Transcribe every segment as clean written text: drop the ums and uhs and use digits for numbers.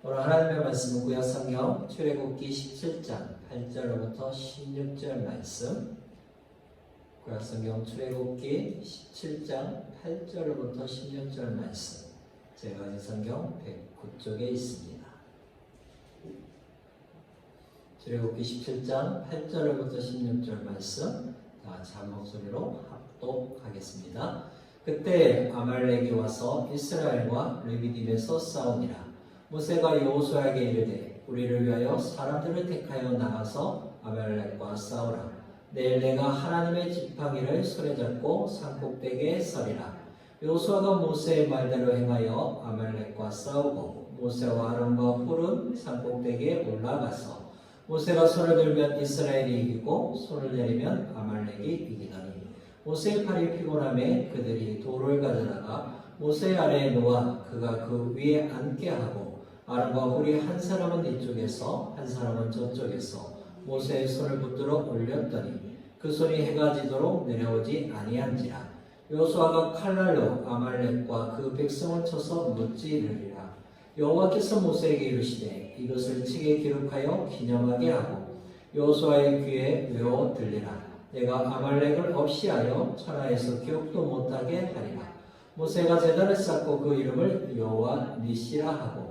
오늘 하나님의 말씀은 구약성경 출애굽기 17장 8절로부터 16절 말씀, 구약성경 출애굽기 17장 8절로부터 16절 말씀, 제가 가진 성경 109쪽에 있습니다. 출애굽기 17장 8절로부터 16절 말씀, 다 같이 한 목소리로 합독하겠습니다. 그때 아말렉이 와서 이스라엘과 르비딤에서 싸우니라. 모세가 여호수아에게 이르되 우리를 위하여 사람들을 택하여 나가서 아말렉과 싸우라. 내일 내가 하나님의 지팡이를 손에 잡고 산꼭대기에 서리라. 여호수아가 모세의 말대로 행하여 아말렉과 싸우고 모세와 아론과 훌은 산꼭대기에 올라가서 모세가 손을 들면 이스라엘이 이기고 손을 내리면 아말렉이 이기더니 모세의 팔이 피곤함에 그들이 돌을 가져다가 모세 아래에 놓아 그가 그 위에 앉게 하고 아론과 훌이 한 사람은 이쪽에서 한 사람은 저쪽에서 모세의 손을 붙들어 올렸더니 그 손이 해가 지도록 내려오지 아니한지라. 여호수아가 칼날로 아말렉과 그 백성을 쳐서 무찌르리라. 여호와께서 모세에게 이르시되 이것을 책에 기록하여 기념하게 하고 여호수아의 귀에 외워 들리라. 내가 아말렉을 없이하여 천하에서 기록도 못하게 하리라. 모세가 제단을 쌓고 그 이름을 여호와 니시라 하고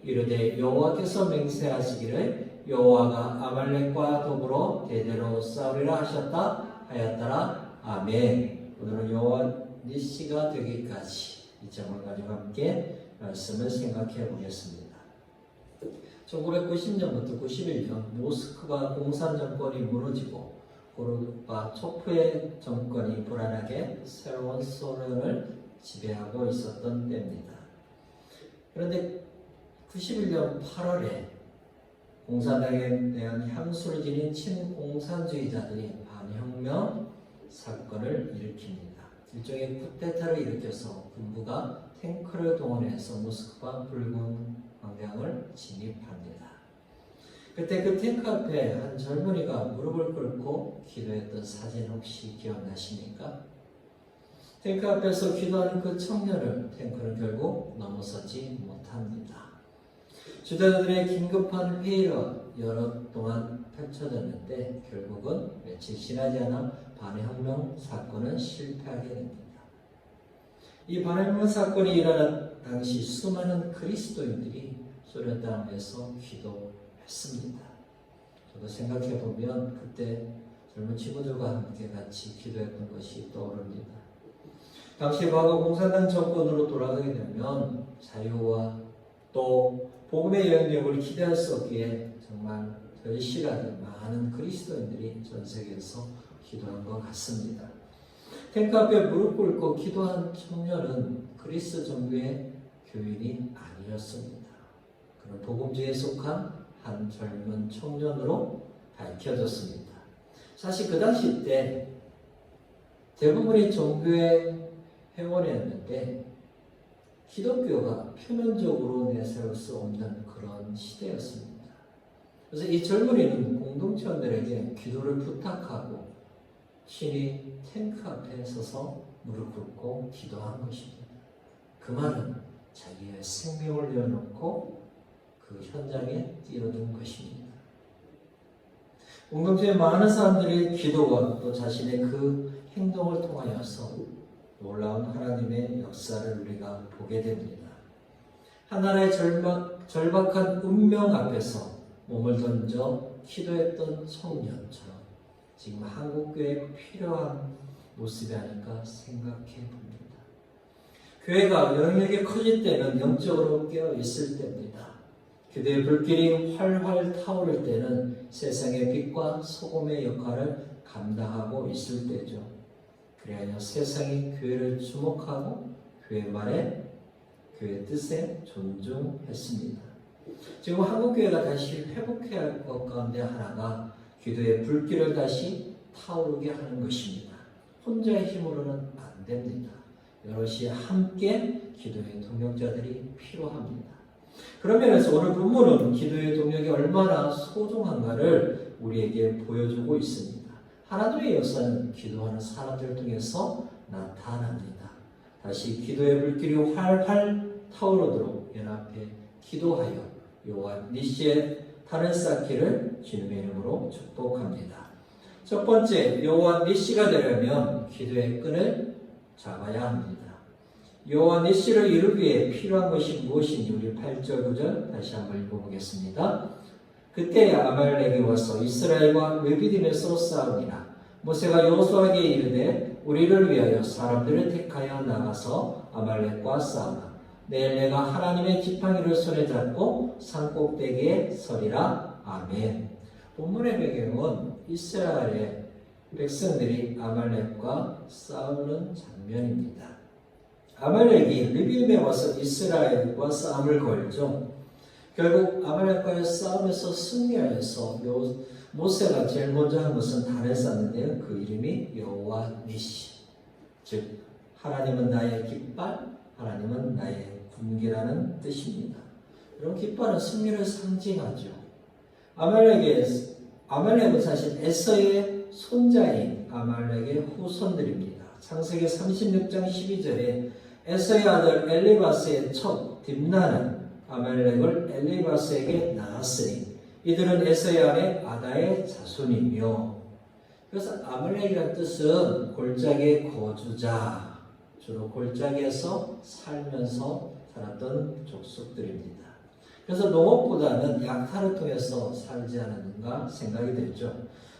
이르되 여호와께서 맹세하시기를 여호와가 아말렉과 더불어 대대로 싸우리라 하였더라. 아멘. 오늘은 여호와 니시가 되기까지 이 점을 가지고 함께 말씀을 생각해 보겠습니다. 1990년부터 91년 모스크바 공산 정권이 무너지고 고르바초프의 정권이 불안하게 새로운 소련을 지배하고 있었던 때입니다. 그런데 91년 8월에 공산당에 대한 향수를 지닌 친공산주의자들이 반혁명 사건을 일으킵니다. 일종의 쿠데타를 일으켜서 군부가 탱크를 동원해서 모스크바 붉은 광장을 진입합니다. 그때 그 탱크 앞에 한 젊은이가 무릎을 꿇고 기도했던 사진 혹시 기억나십니까? 탱크 앞에서 기도하는 그 청년을 탱크는 결국 넘어서지 못합니다. 주자들의 긴급한 회의가 여러 동안 펼쳐졌는데 결국은 며칠 지나지 않아 반혁명 사건은 실패하게 됩니다. 이 반혁명 사건이 일어난 당시 수많은 그리스도인들이 소련 땅에서 기도했습니다. 저도 생각해 보면 그때 젊은 친구들과 함께 같이 기도했던 것이 떠오릅니다. 당시 과거 공산당 정권으로 돌아가게 되면 자유와 또 복음의 영향력을 기대할 수 없기에 정말 절실하게 많은 그리스도인들이 전 세계에서 기도한 것 같습니다. 탱크 앞에 무릎 꿇고 기도한 청년은 그리스 정부의 교인이 아니었습니다. 그는 복음주의에 속한 한 젊은 청년으로 밝혀졌습니다. 사실 그 당시 때 대부분이 종교의 회원이었는데 기독교가 표면적으로 내세울 수 없는 그런 시대였습니다. 그래서 이 젊은이는 공동체원들에게 기도를 부탁하고 신이 탱크 앞에 서서 무릎 꿇고 기도한 것입니다. 그 말은 자기의 생명을 내어놓고 그 현장에 뛰어든 것입니다. 공동체의 많은 사람들의 기도와 또 자신의 그 행동을 통하여서 놀라운 하나님의 역사를 우리가 보게 됩니다. 하나님의 절박한 운명 앞에서 몸을 던져 기도했던 청년처럼 지금 한국교회에 필요한 모습이 아닐까 생각해 봅니다. 교회가 영역이 커질 때는 영적으로 깨어 있을 때입니다. 기도의 불길이 활활 타오를 때는 세상의 빛과 소금의 역할을 감당하고 있을 때죠. 그래야 세상이 교회를 주목하고 교회 말에 교회 뜻에 존중했습니다. 지금 한국교회가 다시 회복해야 할 것 가운데 하나가 기도의 불길을 다시 타오르게 하는 것입니다. 혼자의 힘으로는 안 됩니다. 여럿이 함께 기도의 동력자들이 필요합니다. 그런 면에서 오늘 본문은 기도의 동력이 얼마나 소중한가를 우리에게 보여주고 있습니다. 하나님의 역사는 기도하는 사람들 통해서 나타납니다. 다시 기도의 불길이 활활 타오르도록 연합해 기도하여 요한 니시의 타는 쌓기를 주님의 이름으로 축복합니다. 첫 번째, 요한 니시가 되려면 기도의 끈을 잡아야 합니다. 요한 니시를 이루기 위해 필요한 것이 무엇인지 우리 8절 9절 다시 한번 읽어보겠습니다. 그때 아말렉이 와서 이스라엘과 르비딤에서 싸우니라. 모세가 여호수아에게 이르되 우리를 위하여 사람들을 택하여 나가서 아말렉과 싸우라. 내일 내가 하나님의 지팡이를 손에 잡고 산꼭대기에 서리라. 아멘. 본문의 배경은 이스라엘의 백성들이 아말렉과 싸우는 장면입니다. 아말렉이 르비딤에 와서 이스라엘과 싸움을 걸죠. 결국 아말렉과의 싸움에서 승리하여서 모세가 제일 먼저 한 것은 단을 쌓는데요. 그 이름이 여호와 니시, 즉 하나님은 나의 깃발, 하나님은 나의 군기라는 뜻입니다. 이런 깃발은 승리를 상징하죠. 아말렉은 사실 에서의 손자인 아말렉의 후손들입니다. 창세기 36장 12절에 에서의 아들 엘리바스의 첩 딥나는 아말렉을 엘리바스에게 낳았으니 이들은 에서의 아내 아다의 자손이며, 그래서 아말렉이라는 뜻은 골짜기의 거주자, 주로 골짜기에서 살면서 살았던 족속들입니다. 그래서 농업보다는 약탈을 통해서 살지 않았는가 생각이 됐죠.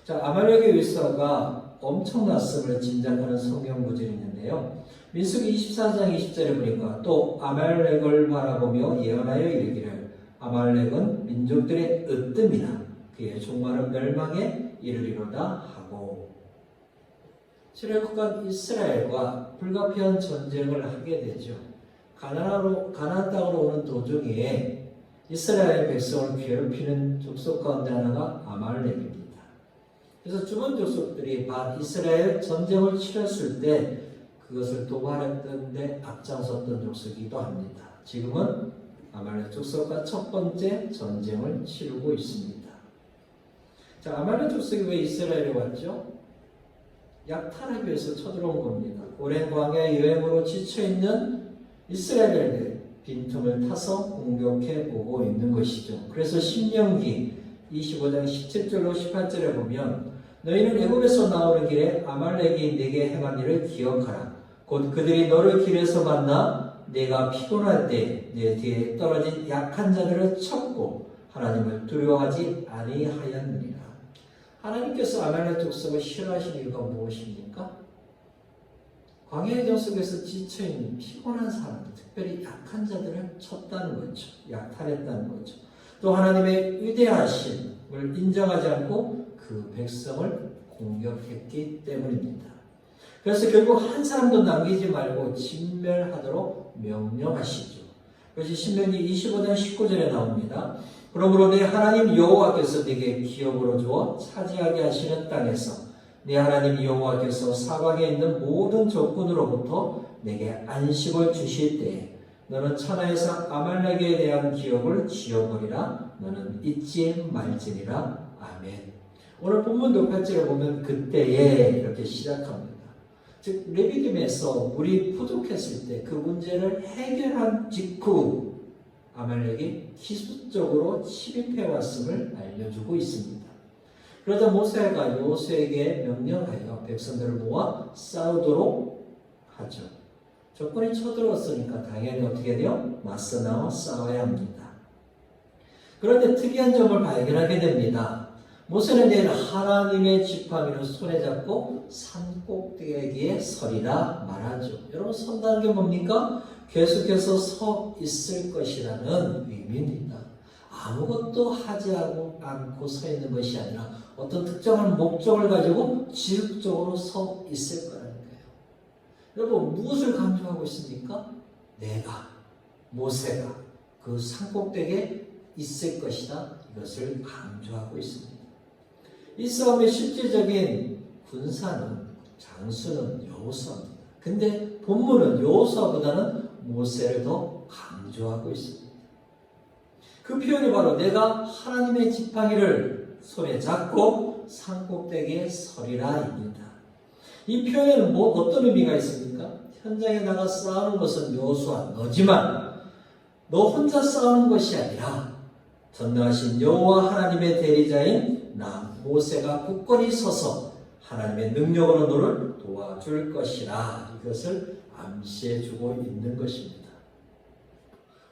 자, 아말렉의 위서가 엄청났음을 짐작하는 성경 구절이 있는데요. 민수기 24장 20절에 보니까 또 아말렉을 바라보며 예언하여 이르기를 아말렉은 민족들의 으뜸이나 그의 종말은 멸망에 이르리로다 하고, 출애굽한 이스라엘과 불가피한 전쟁을 하게 되죠. 가나안 땅으로 오는 도중에 이스라엘 백성을 괴롭히는 족속 가운데 하나가 아말렉입니다. 그래서 죽은 족속들이 반이스라엘 전쟁을 치렀을 때 그것을 도발했던 데 앞장섰던 족속이기도 합니다. 지금은 아말렉 족속과 첫 번째 전쟁을 치르고 있습니다. 자, 아말렉 족속이 왜 이스라엘에 왔죠? 약탈하기 위해서 쳐들어온 겁니다. 오랜 광야 여행으로 지쳐있는 이스라엘을 빈틈을 타서 공격해 보고 있는 것이죠. 그래서 신명기 25장 17절로 18절에 보면 너희는 애굽에서 나오는 길에 아말렉이 네게 행한 일을 기억하라. 곧 그들이 너를 길에서 만나 네가 피곤할 때 네 뒤에 떨어진 약한 자들을 쳤고 하나님을 두려워하지 아니하였느니라. 하나님께서 아말렉 족속을 싫어하시는 이유가 무엇입니까? 광야의 정 속에서 지쳐있는 피곤한 사람들, 특별히 약한 자들을 쳤다는 거죠. 약탈했다는 거죠. 또 하나님의 위대하심을 인정하지 않고 그 백성을 공격했기 때문입니다. 그래서 결국 한 사람도 남기지 말고 진멸하도록 명령하시죠. 그것이 신명기 25장 19절에 나옵니다. 그러므로 내 하나님 여호와께서 네게 기업으로 주어 차지하게 하시는 땅에서 네 하나님 여호와께서 사방에 있는 모든 적군으로부터 내게 안식을 주실 때에 너는 천하에서 아말렉에 대한 기업을 지어버리라. 너는 잊지 말지니라. 아멘. 오늘 본문도 8절에 보면 그때에 이렇게 시작합니다. 즉 르비딤에서 물이 부족했을 때 그 문제를 해결한 직후 아말렉이 기술적으로 침입해 왔음을 알려주고 있습니다. 그러자 모세가 여호수아에게 명령하여 백성들을 모아 싸우도록 하죠. 적군이 쳐들어왔으니까 당연히 어떻게 돼요? 맞서 나와 싸워야 합니다. 그런데 특이한 점을 발견하게 됩니다. 모세는 내일 하나님의 지팡이를 손에 잡고 산꼭대기에 서리라 말하죠. 여러분, 선다는 게 뭡니까? 계속해서 서 있을 것이라는 의미입니다. 아무것도 하지 않고 서 있는 것이 아니라 어떤 특정한 목적을 가지고 지속적으로 서 있을 거라는 거예요. 여러분, 무엇을 강조하고 있습니까? 내가, 모세가 그 산꼭대기에 있을 것이다. 이것을 강조하고 있습니다. 이 싸움의 실질적인 군사는, 장수는 여호수아입니다. 근데 본문은 여호수아보다는 모세를 더 강조하고 있습니다. 그 표현이 바로 내가 하나님의 지팡이를 손에 잡고 산꼭대기에 서리라입니다. 이 표현에는 어떤 의미가 있습니까? 현장에 나가 싸우는 것은 여호수아 너지만 너 혼자 싸우는 것이 아니라 전능하신 여호와 하나님의 대리자인 나 모세가 굳건히 서서 하나님의 능력으로 너를 도와줄 것이라. 이것을 암시해주고 있는 것입니다.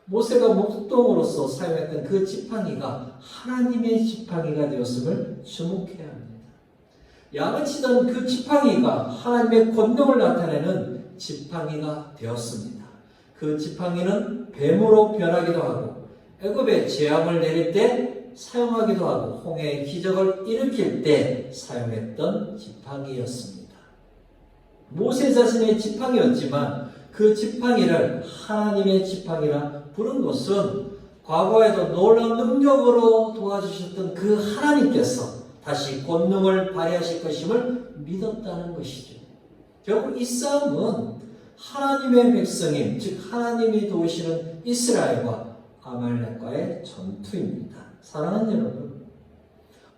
모세가 목동으로서 사용했던 그 지팡이가 하나님의 지팡이가 되었음을 주목해야 합니다. 양을 치던 그 지팡이가 하나님의 권능을 나타내는 지팡이가 되었습니다. 그 지팡이는 뱀으로 변하기도 하고 애굽에 재앙을 내릴 때 사용하기도 하고 홍해의 기적을 일으킬 때 사용했던 지팡이였습니다. 모세 자신의 지팡이였지만 그 지팡이를 하나님의 지팡이라 부른 것은 과거에도 놀라운 능력으로 도와주셨던 그 하나님께서 다시 권능을 발휘하실 것임을 믿었다는 것이죠. 결국 이 싸움은 하나님의 백성인, 즉 하나님이 도우시는 이스라엘과 아말렉과의 전투입니다. 사랑하는 여러분,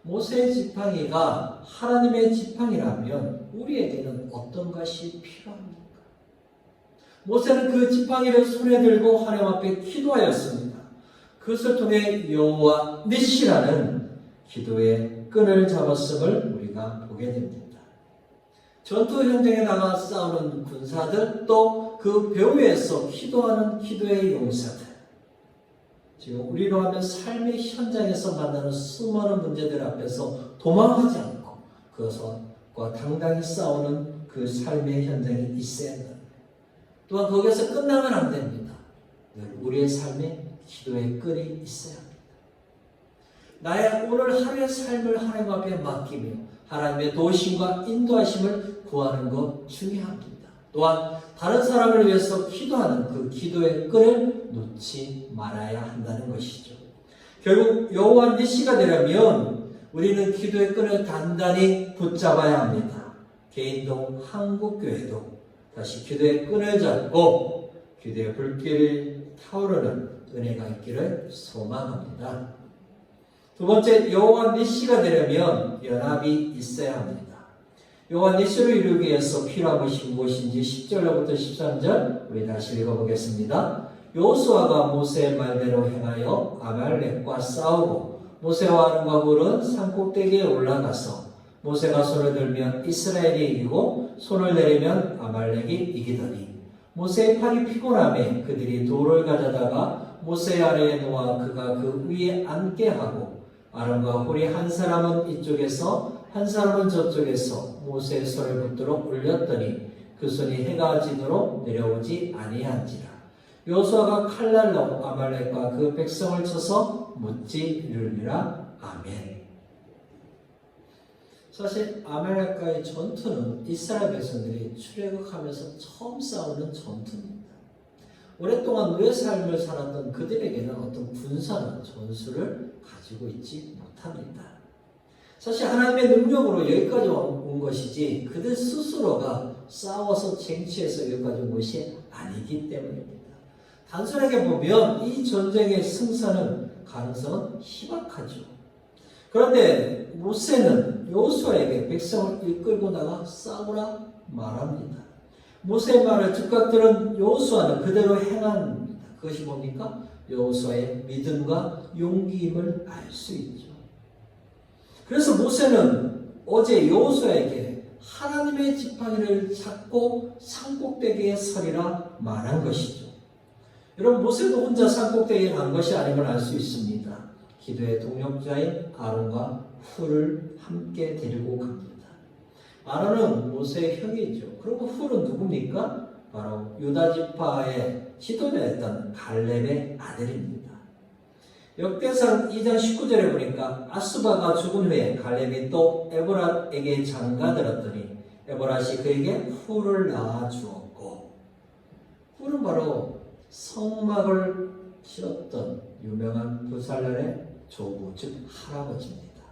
모세의 지팡이가 하나님의 지팡이라면 우리에게는 어떤 것이 필요합니까? 모세는 그 지팡이를 손에 들고 하나님 앞에 기도하였습니다. 그것을 통해 여호와 니시라는 기도의 끈을 잡았음을 우리가 보게 됩니다. 전투 현장에 나가 싸우는 군사들, 또 그 배후에서 기도하는 기도의 용사들, 지금 우리로 하면 삶의 현장에서 만나는 수많은 문제들 앞에서 도망하지 않고 그것과 당당히 싸우는 그 삶의 현장이 있어야 합니다. 또한 거기에서 끝나면 안 됩니다. 우리의 삶에 기도의 끈이 있어야 합니다. 나의 오늘 하루의 삶을 하나님 앞에 맡기며 하나님의 도우심과 인도하심을 구하는 것 중요합니다. 또한 다른 사람을 위해서 기도하는 그 기도의 끈을 놓지 말아야 한다는 것이죠. 결국 여호와 니시가 되려면 우리는 기도의 끈을 단단히 붙잡아야 합니다. 개인도 한국교회도 다시 기도의 끈을 잡고 기도의 불길이 타오르는 은혜가 있기를 소망합니다. 두 번째, 여호와 니시가 되려면 연합이 있어야 합니다. 여호와 니시를 이루기 위해서 필요한 것이 무엇인지 10절로부터 13절 우리 다시 읽어보겠습니다. 여호수아가 모세의 말대로 행하여 아말렉과 싸우고 모세와 아론과 훌은 산꼭대기에 올라가서 모세가 손을 들면 이스라엘이 이기고 손을 내리면 아말렉이 이기더니 모세의 팔이 피곤함에 그들이 돌을 가져다가 모세 아래에 놓아 그가 그 위에 앉게 하고 아론과 훌이 한 사람은 이쪽에서 한 사람은 저쪽에서 모세의 손을 붙들어 올렸더니 그 손이 해가 지도록 내려오지 아니한지라. 여호수아가 칼날로 아말렉과 그 백성을 쳐서 무찌르니라. 아멘. 사실 아말렉과의 전투는 이스라엘 백성들이 출애굽하면서 처음 싸우는 전투입니다. 오랫동안 노예 삶을 살았던 그들에게는 어떤 군사나 전술을 가지고 있지 못합니다. 사실 하나님의 능력으로 여기까지 온 것이지 그들 스스로가 싸워서 쟁취해서 여기까지 온 것이 아니기 때문입니다. 단순하게 보면 이 전쟁의 승산은 가능성은 희박하죠. 그런데 모세는 여호수아에게 백성을 이끌고 나가 싸우라 말합니다. 모세의 말을 즉각 들은 여호수아는 그대로 행합니다. 그것이 뭡니까? 여호수아의 믿음과 용기임을 알 수 있죠. 그래서 모세는 어제 여호수아에게 하나님의 지팡이를 잡고 산꼭대기에 서리라 말한 것이죠. 여러분, 모세도 혼자 산꼭대기에 간 것이 아님을 알 수 있습니다. 기도의 동력자인 아론과 훌을 함께 데리고 갑니다. 아론은 모세의 형이죠. 그리고 훌은 누굽니까? 바로 유다 지파의 지도자였던 갈렙의 아들입니다. 역대상 2장 19절에 보니까 아수바가 죽은 후에 갈렙이 또 에보랏에게 장가들었더니 에보랏이 그에게 훌을 낳아주었고, 훌은 바로 성막을 지었던 유명한 부살렐의 조부, 즉 할아버지입니다.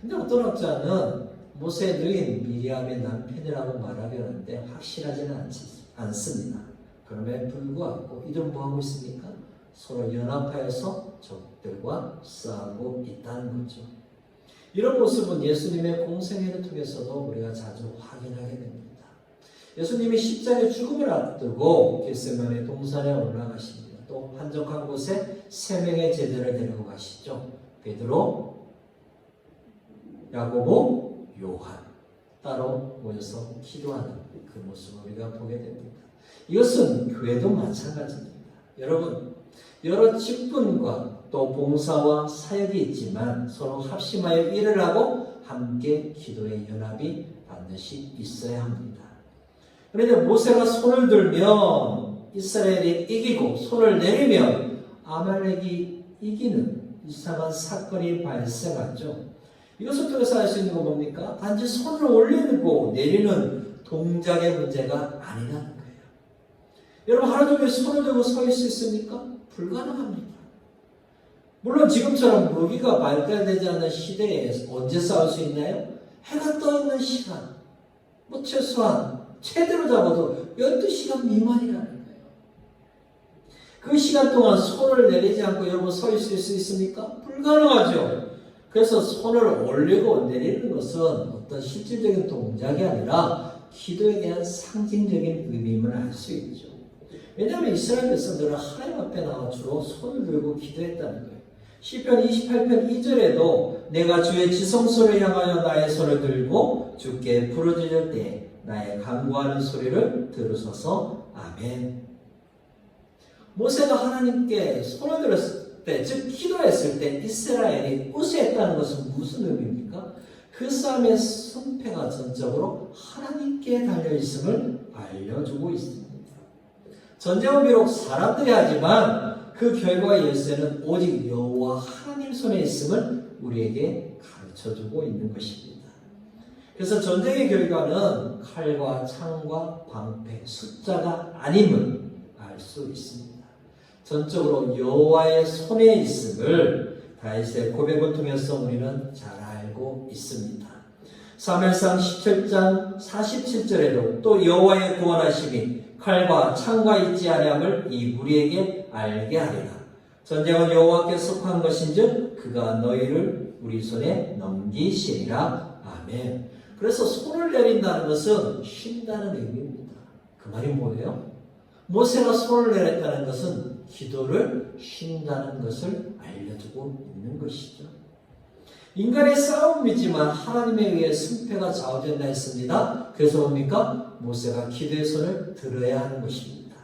근데 어떤 학자는 모세의 누인 미리암의 남편이라고 말하려 하는데 확실하지는 않습니다. 그럼에 불구하고 이들은 뭐하고 있습니까? 서로 연합하여서 적들과 싸우고 있다는 거죠. 이런 모습은 예수님의 공생애를 통해서도 우리가 자주 확인하게 됩니다. 예수님이 십자가의 죽음을 앞두고 겟세마네 동산에 올라가십니다. 또 한적한 곳에 3명의 제자를 데리고 가시죠. 베드로, 야고보, 요한 따로 모여서 기도하는 그 모습을 우리가 보게 됩니다. 이것은 교회도 마찬가지입니다. 여러분, 여러 직분과 또 봉사와 사역이 있지만 서로 합심하여 일을 하고 함께 기도의 연합이 반드시 있어야 합니다. 그런데 모세가 손을 들면 이스라엘이 이기고 손을 내리면 아말렉이 이기는 이상한 사건이 발생하죠. 이것을 통해서 알 수 있는 건 뭡니까? 단지 손을 올리고 내리는 동작의 문제가 아니라는 거예요. 여러분, 하루 종일 손을 들고 서 있을 수 있습니까? 불가능합니다. 물론 지금처럼 무기가 발달되지 않은 시대에 언제 싸울 수 있나요? 해가 떠 있는 시간, 최소한 최대로 잡아도 12시간 미만이라는 거예요. 그 시간 동안 손을 내리지 않고 여러분 서 있을 수 있습니까? 불가능하죠. 그래서 손을 올리고 내리는 것은 어떤 실질적인 동작이 아니라 기도에 대한 상징적인 의미임을 알 수 있죠. 왜냐하면 이스라엘 백성들은 하나님 앞에 나와 주로 손을 들고 기도했다는 거예요. 시편 28편 2절에도 내가 주의 지성소를 향하여 나의 손을 들고 주께 부르짖을 때 나의 간구하는 소리를 들으소서. 아멘. 모세가 하나님께 손을 들었을 때, 즉 기도했을 때 이스라엘이 우세했다는 것은 무슨 의미입니까? 그 싸움의 승패가 전적으로 하나님께 달려있음을 알려주고 있습니다. 전쟁은 비록 사람들이 하지만 그 결과의 열쇠는 오직 여호와 하나님 손에 있음을 우리에게 가르쳐주고 있는 것입니다. 그래서 전쟁의 결과는 칼과 창과 방패, 숫자가 아님을 알 수 있습니다. 전적으로 여호와의 손에 있음을 다윗의 고백을 통해서 우리는 잘 알고 있습니다. 사무엘상 17장 47절에도 또 여호와의 구원하심이 칼과 창과 있지 아니함을 이 우리에게 알게 하리라. 전쟁은 여호와께 속한 것인즉 그가 너희를 우리 손에 넘기시리라. 아멘. 그래서 손을 내린다는 것은 쉰다는 의미입니다. 그 말이 뭐예요? 모세가 손을 내렸다는 것은 기도를 쉰다는 것을 알려주고 있는 것이죠. 인간의 싸움이지만 하나님에 의해 승패가 좌우된다 했습니다. 그래서 뭡니까? 모세가 기도의 손을 들어야 하는 것입니다.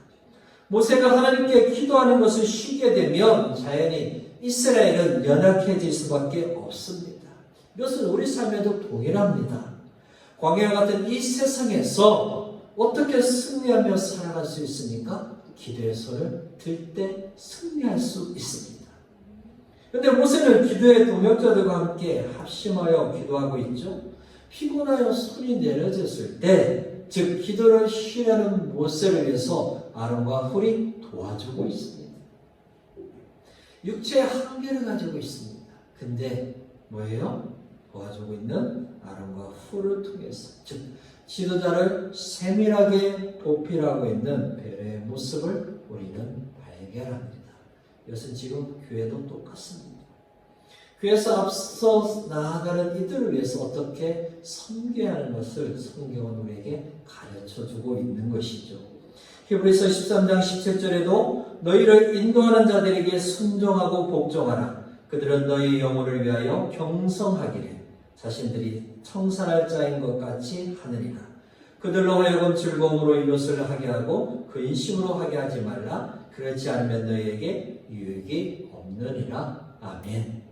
모세가 하나님께 기도하는 것을 쉬게 되면 자연히 이스라엘은 연약해질 수밖에 없습니다. 이것은 우리 삶에도 동일합니다. 광야와 같은 이 세상에서 어떻게 승리하며 살아갈 수 있습니까? 기도의 손을 들 때 승리할 수 있습니다. 그런데 모세는 기도의 동역자들과 함께 합심하여 기도하고 있죠. 피곤하여 손이 내려졌을 때, 즉 기도를 쉬려는 모세를 위해서 아론과 훌이 도와주고 있습니다. 육체의 한계를 가지고 있습니다. 근데 뭐예요? 도와주고 있는 아론과 훌을 통해서, 즉 지도자를 세밀하게 보필하고 있는 배려의 모습을 우리는 발견합니다. 이것은 지금 교회도 똑같습니다. 교회에서 앞서 나아가는 이들을 위해서 어떻게 섬겨야 하는 것을 성경은 우리에게 가르쳐주고 있는 것이죠. 히브리서 13장 17절에도 너희를 인도하는 자들에게 순종하고 복종하라. 그들은 너희 영혼을 위하여 경성하기를 자신들이 청산할 자인 것 같이 하느니라. 그들로 하여금 즐거움으로 이것을 하게 하고 근심으로 하게 하지 말라. 그렇지 않으면 너희에게 유익이 없느니라. 아멘.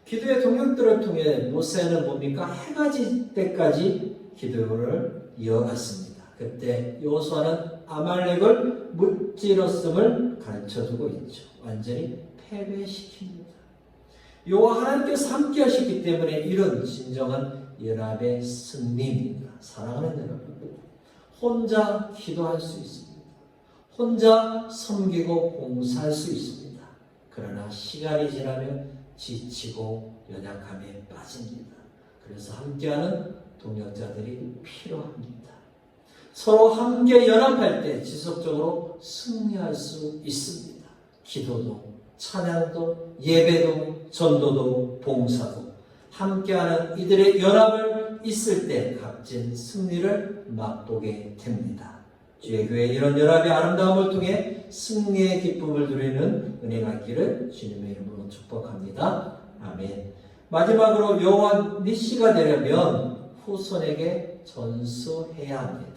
기도의 동역들을 통해 모세는 뭡니까? 해가 질 때까지 기도를 이어갔습니다. 그때 여호수아는 아말렉을 무찌렀음을 가르쳐주고 있죠. 완전히 패배시킵니다. 여호와 하나님께서 함께 하셨기 때문에 이런 진정한 연합의 승리입니다. 사랑하는 여러분, 혼자 기도할 수 있습니다. 혼자 섬기고 봉사할 수 있습니다. 그러나 시간이 지나면 지치고 연약함에 빠집니다. 그래서 함께하는 동역자들이 필요합니다. 서로 함께 연합할 때 지속적으로 승리할 수 있습니다. 기도도, 찬양도, 예배도, 전도도, 봉사도 함께하는 이들의 연합을 있을 때 값진 승리를 맛보게 됩니다. 주의 교회 이런 연합의 아름다움을 통해 승리의 기쁨을 누리는 은혜가 있기를 주님의 이름으로 축복합니다. 아멘. 마지막으로 여호와 니시가 되려면 후손에게 전수해야 합니다.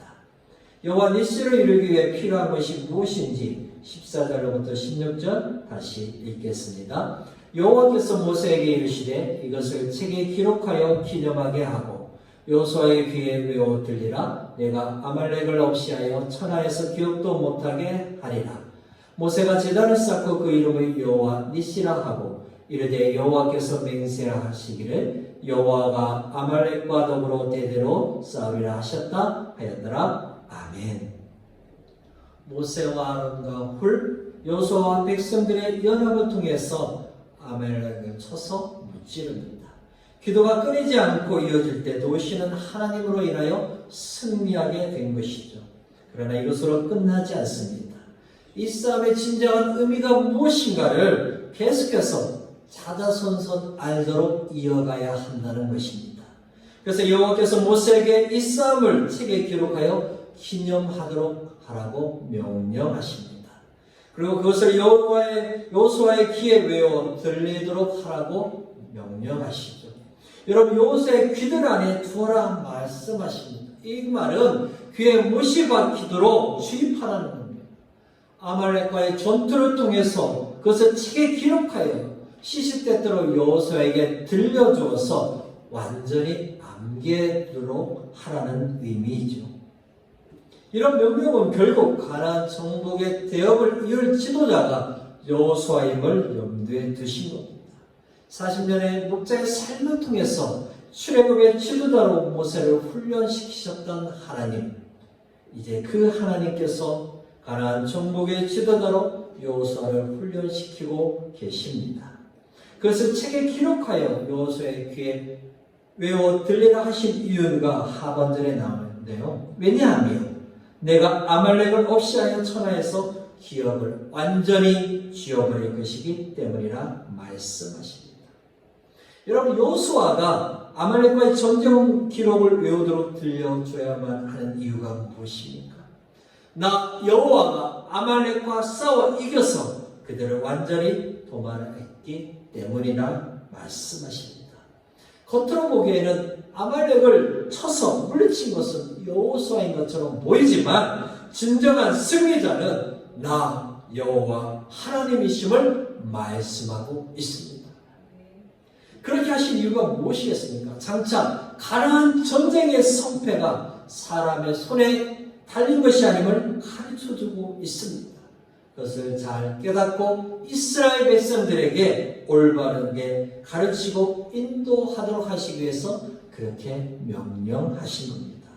여호와 니시를 이루기 위해 필요한 것이 무엇인지 14절로부터 16절 다시 읽겠습니다. 여호와께서 모세에게 이르시되 이것을 책에 기록하여 기념하게 하고 여호수아의 귀에 외워 들리라. 내가 아말렉을 없이하여 천하에서 기억도 못하게 하리라. 모세가 제단을 쌓고 그 이름을 여호와 니시라 하고 이르되 여호와께서 맹세하시기를 여호와가 아말렉과 더불어 대대로 싸우리라 하셨다 하였더라. 아멘. 모세와 아론과 훌, 여호수아와 백성들의 연합을 통해서 아말렉을 쳐서 무찌릅니다. 기도가 끊이지 않고 이어질 때 도우시는 하나님으로 인하여 승리하게 된 것이죠. 그러나 이것으로 끝나지 않습니다. 이 싸움의 진정한 의미가 무엇인가를 계속해서 자자손손 알도록 이어가야 한다는 것입니다. 그래서 여호와께서 모세에게 이 싸움을 책에 기록하여 기념하도록 하라고 명령하십니다. 그리고 그것을 여호수아의 귀에 외워 들리도록 하라고 명령하시죠. 여러분, 여호수아의 귀들 안에 두어라 말씀하십니다. 이 말은 귀에 못이 박히도록 주입하라는 겁니다. 아말렉과의 전투를 통해서 그것을 책에 기록하여 시시때때로 여호수아에게 들려주어서 완전히 암기하도록 하라는 의미이죠. 이런 명령은 결국 가나안 정복의 대업을 이을 지도자가 여호수아임을 염두에 두신 겁니다. 40년의 목자의 삶을 통해서 출애굽의 지도자로 모세를 훈련시키셨던 하나님, 이제 그 하나님께서 가나안 정복의 지도자로 여호수아를 훈련시키고 계십니다. 그것을 책에 기록하여 여호수아의 귀에 외워 들리라 하신 이유가 하반절에 나오는데요. 왜냐하면 내가 아말렉을 없이하여 천하에서 기업을 완전히 지워버릴 것이기 때문이라 말씀하십니다. 여러분, 여호수아가 아말렉과의 전쟁 기록을 외우도록 들려줘야만 하는 이유가 무엇입니까? 나 여호와가 아말렉과 싸워 이겨서 그들을 완전히 도말했기 때문이라 말씀하십니다. 겉으로 보기에는 아말렉을 쳐서 물리친 것은 여호수아인 것처럼 보이지만 진정한 승리자는 나 여호와 하나님이심을 말씀하고 있습니다. 그렇게 하신 이유가 무엇이겠습니까? 장차 가나안 전쟁의 성패가 사람의 손에 달린 것이 아님을 가르쳐주고 있습니다. 그것을 잘 깨닫고 이스라엘 백성들에게 올바르게 가르치고 인도하도록 하시기 위해서 그렇게 명령하신 겁니다.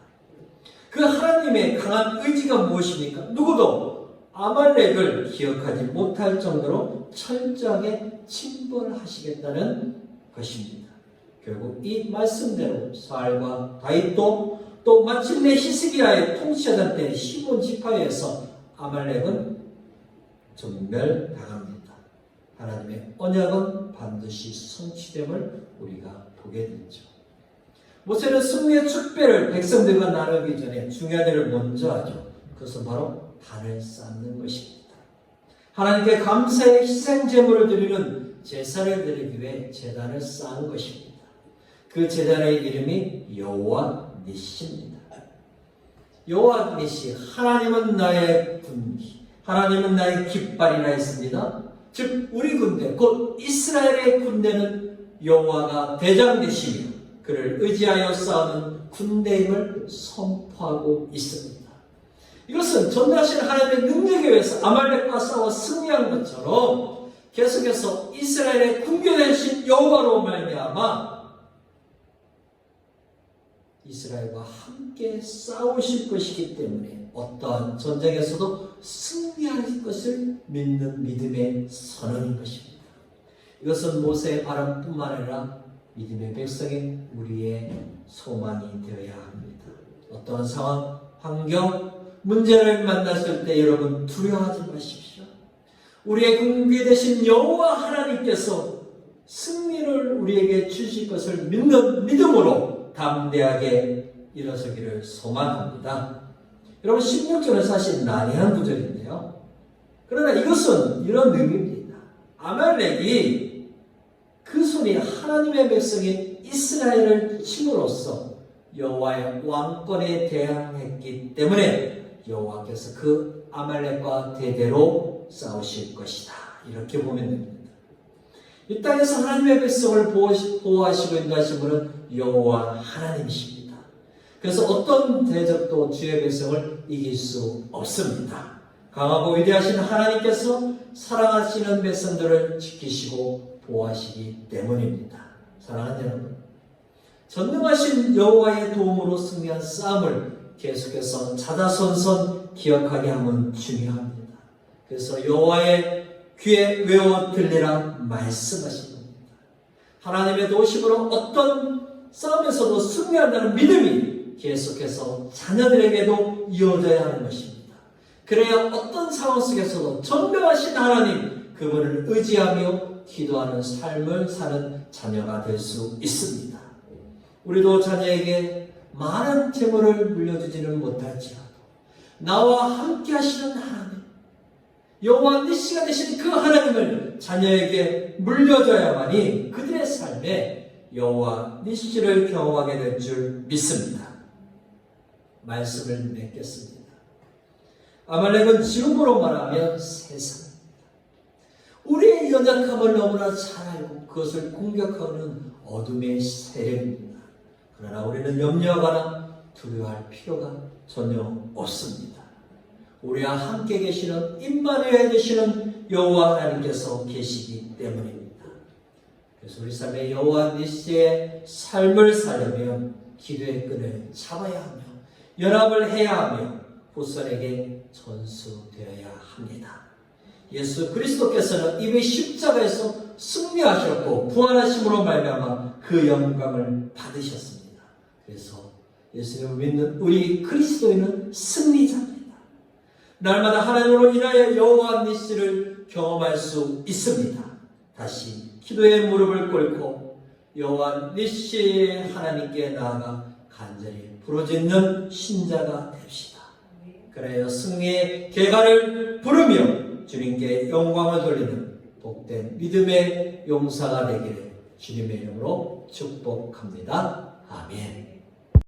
그 하나님의 강한 의지가 무엇입니까? 누구도 아말렉을 기억하지 못할 정도로 철저하게 침몰하시겠다는 것입니다. 결국 이 말씀대로 사울과 다윗도 또 마침내 히스기야의 통치하던 때 시몬 지파에서 아말렉은 전멸당합니다. 하나님의 언약은 반드시 성취됨을 우리가 보게 되죠. 모세는 승리의 축배를 백성들과 나누기 전에 중요한 일을 먼저 하죠. 그것은 바로 단을 쌓는 것입니다. 하나님께 감사의 희생 제물을 드리는 제사를 드리기 위해 제단을 쌓은 것입니다. 그 제단의 이름이 여호와 니시입니다. 여호와 니시, 하나님은 나의 군기, 하나님은 나의 깃발이라 했습니다. 즉 우리 군대, 곧 이스라엘의 군대는 여호와가 대장 되시며 그를 의지하여 싸우는 군대임을 선포하고 있습니다. 이것은 전능하신 하나님의 능력에 의해서 아말렉과 싸워 승리한 것처럼 계속해서 이스라엘의 군대 되신 여호와로 말미암아 이스라엘과 함께 싸우실 것이기 때문에 어떠한 전쟁에서도 승리할 것을 믿는 믿음의 선언인 것입니다. 이것은 모세의 바람뿐만 아니라 믿음의 백성인 우리의 소망이 되어야 합니다. 어떠한 상황, 환경, 문제를 만났을 때 여러분 두려워하지 마십시오. 우리의 군대 되신 여호와 하나님께서 승리를 우리에게 주실 것을 믿는 믿음으로 담대하게 일어서기를 소망합니다. 여러분 16절은 사실 난해한 구절인데요. 그러나 이것은 이런 의미입니다. 아말렉이 그 손이 하나님의 백성인 이스라엘을 침으로써 여호와의 왕권에 대항했기 때문에 여호와께서 그 아말렉과 대대로 싸우실 것이다. 이렇게 보면 됩니다. 이 땅에서 하나님의 백성을 보호하시고 인도하신 분은 여호와 하나님이십니다. 그래서 어떤 대적도 주의 백성을 이길 수 없습니다. 강하고 위대하신 하나님께서 사랑하시는 백성들을 지키시고 보호하시기 때문입니다. 사랑하는 여러분, 전능하신 여호와의 도움으로 승리한 싸움을 계속해서 자자손손 기억하게 하면 중요합니다. 그래서 여호와의 귀에 외워 들리라 말씀하신 겁니다. 하나님의 도우심으로 어떤 싸움에서도 승리한다는 믿음이 계속해서 자녀들에게도 이어져야 하는 것입니다. 그래야 어떤 상황 속에서도 전능하신 하나님, 그분을 의지하며 기도하는 삶을 사는 자녀가 될 수 있습니다. 우리도 자녀에게 많은 재물을 물려주지는 못할지라도 나와 함께 하시는 하나님, 여호와 니시가 되신 그 하나님을 자녀에게 물려줘야만이 그들의 삶에 여호와 니시를 경험하게 될 줄 믿습니다. 말씀을 맺겠습니다. 아말렉은 지금으로 말하면 세상입니다. 우리의 연약함을 너무나 잘 알고 그것을 공격하는 어둠의 세력입니다. 그러나 우리는 염려하거나 두려워할 필요가 전혀 없습니다. 우리와 함께 계시는 임마누엘 되시는 여호와 하나님께서 계시기 때문입니다. 그래서 우리 삶의 여호와 니시의 삶을 살려면 기도의 끈을 잡아야 하며 연합을 해야 하며 후손에게 전수되어야 합니다. 예수 그리스도께서는 이미 십자가에서 승리하셨고 부활하심으로 말미암아 그 영광을 받으셨습니다. 그래서 예수님을 믿는 우리 그리스도인은 승리자입니다. 날마다 하나님으로 인하여 여호와 니시를 경험할 수 있습니다. 다시 기도의 무릎을 꿇고 여호와 니시 하나님께 나아가 간절히 부르짖는 신자가 됩시다. 그래야 승리의 계가를 부르며 주님께 영광을 돌리는 복된 믿음의 용사가 되기를 주님의 이름으로 축복합니다. 아멘.